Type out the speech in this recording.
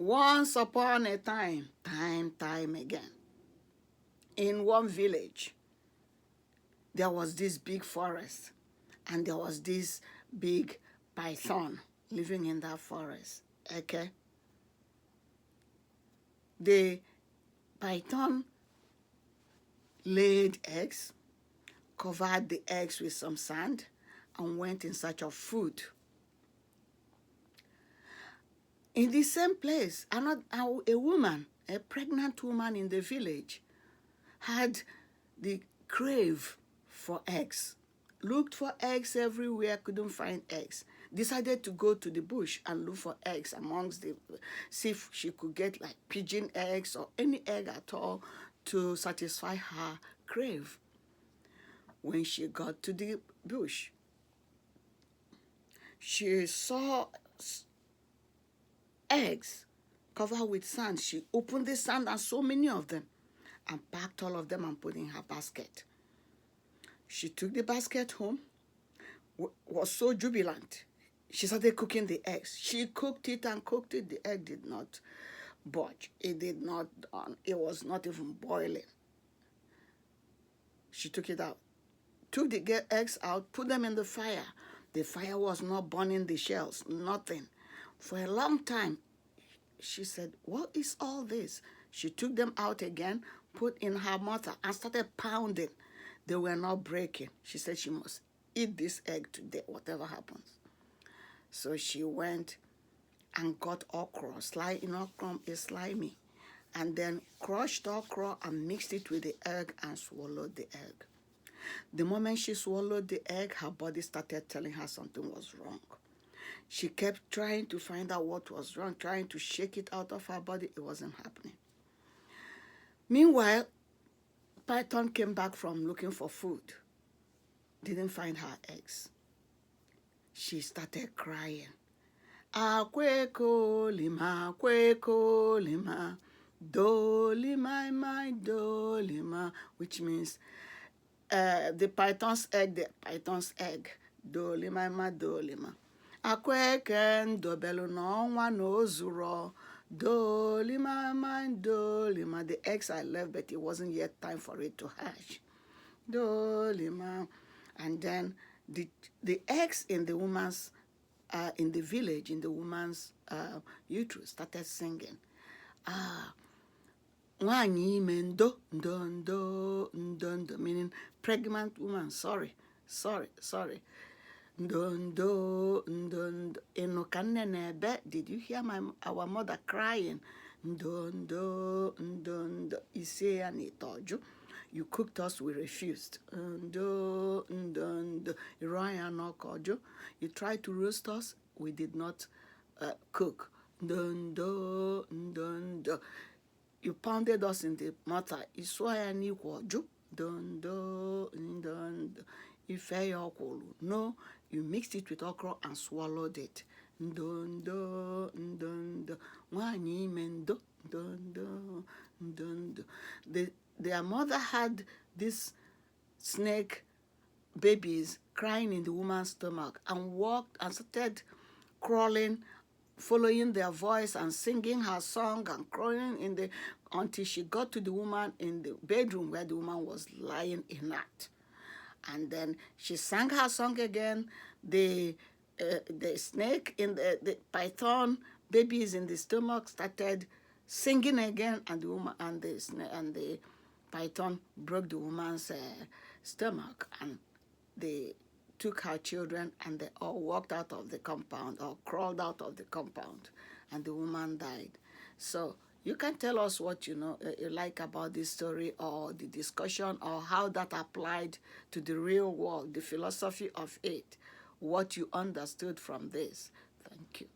Once upon a time, time again, in one village, there was this big forest, and there was this big python living in that forest. Okay? The python laid eggs, covered the eggs with some sand, and went in search of food. In the same place, a woman, a pregnant woman in the village, had the crave for eggs. Looked for eggs everywhere, couldn't find eggs. Decided to go to the bush and look for eggs amongst the, see if she could get like pigeon eggs or any egg at all to satisfy her crave. When she got to the bush, she saw eggs covered with sand. She opened the sand and so many of them and packed all of them and put in her basket. She took the basket home, was so jubilant. She started cooking the eggs. She cooked it and cooked it. The egg did not budge. It did not, it was not even boiling. She took it out, took the eggs out, put them in the fire. The fire was not burning the shells, nothing. For a long time, she said, what is all this? She took them out again, put in her mortar, and started pounding. They were not breaking. She said she must eat this egg today, whatever happens. So she went and got okra. Okra is slimy. And then crushed okra and mixed it with the egg and swallowed the egg. The moment she swallowed the egg, her body started telling her something was wrong. She kept trying to find out what was wrong, trying to shake it out of her body. It wasn't happening. Meanwhile, Python came back from looking for food. Didn't find her eggs. She started crying. Akweko lima, dolima, my dolima, which means the python's egg, dolima, my dolima. Akweken dobelu no one ozuro, dolima, my dolima. The eggs I left, but it wasn't yet time for it to hatch. Dolima. And then the eggs in the woman's, in the village, in the woman's uterus started singing. Nwanyi ndo, meaning pregnant woman, sorry. Ndo, enokanenebe. Did you hear our mother crying? Ndo, ise anitoju. You cooked us, we refused. You tried to roast us, we did not cook. You pounded us in the mortar. No, you mixed it with okra and swallowed it. Their mother had this snake babies crying in the woman's stomach and walked and started crawling, following their voice and singing her song and crawling until she got to the woman in the bedroom where the woman was lying inert. And then she sang her song again. The snake in the python babies in the stomach started singing again, and the woman and the python broke the woman's stomach, and they took her children and they all walked out of the compound or crawled out of the compound, and the woman died. So you can tell us what you like about this story or the discussion or how that applied to the real world, the philosophy of it, what you understood from this. Thank you.